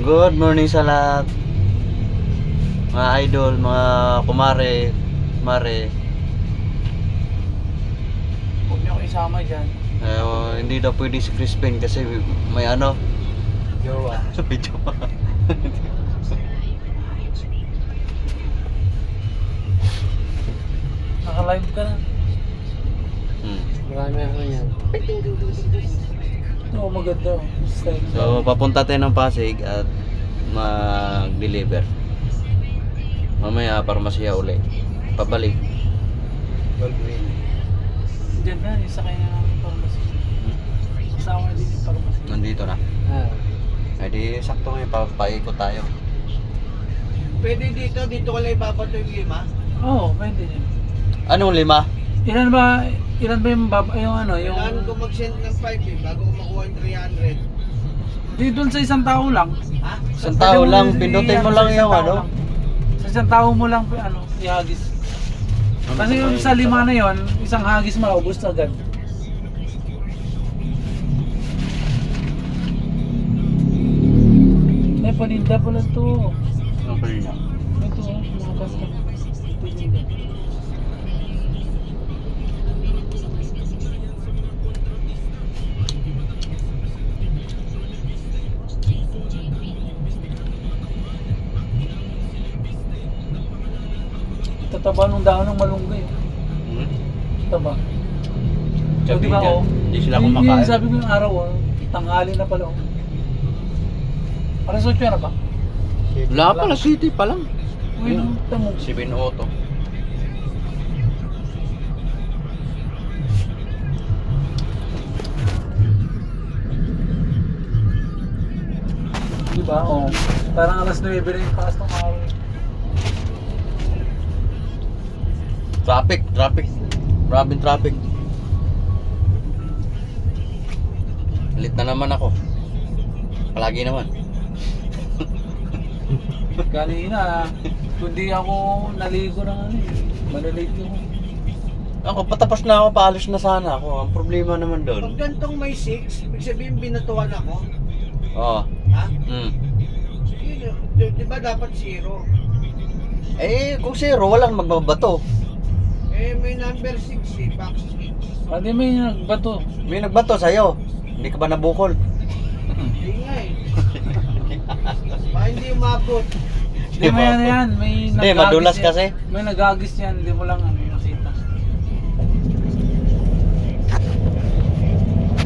Good morning sa lahat. Mga idol, mga kumare, mare. Huwag niyo ako isama dyan. Hindi daw pwede si Crispin kasi may ano. Jowa. May jowa. Naka-live ka na. Marami ako yan. Oo, maganda. Style. So, papunta tayo ng Pasig at mag-deliver. Mamaya, parmasya uli. Pabalik. Baldwin. Diyan na, isa kayo na namin pharmacy. Kasama din yung pharmacy. Nandito na. Ah. Ay di, sakto ngayon, papaikot tayo. Pwede dito ko lang ipapato yung lima. Oo, pwede din. Anong 5? Ilan ba yung yung ano, yung... Kailangan ko mag-send ng 5 bago ko makuha yung 300. Di doon sa isang tao lang. Ha? Isang tao Pwede lang, mo pindutin mo sa lang isang yung tao ano. lang. Sa isang tao mo lang, ihagis. Kasi yung sa 5 na yon, isang hagis maubos agad. May paninda pala to. Anong pala niya? Ito, mga basta. Paninda. Tataba nung dahon ng malunggay. Taba. Sabi Di ba, niya, oh? hindi sila Yun, kumakain. sabi ko yung araw, tanghali na pala. Alas 8 na ba? Wala pa, na city pa lang. Uy, Yun. tamo. 7 auto. Di ba? Oh. Parang alas 9 na yung paas ng araw. Traffic. Maraming traffic. Lit na naman ako. Palagi naman. Kanina, kundi ako naligo ng ano eh. Malalate ako. Ako, patapos na ako, paalis na sana ako. Ang problema naman Pag doon. gantong may 6, ibig sabihin binatuan ako. Oo. Ha? Mm. Di ba dapat 0? Eh, kung zero, walang magbabato. Eh, may number 6 box 6. Pwede may nagbato. May nagbato sa'yo. Hindi ka ba nabukol? Hindi nga eh. Baka hindi umabot. Hindi, may ano yan. May Hindi, nagagis madulas yan. kasi. May nagagis yan. Hindi mo lang ano, nakita.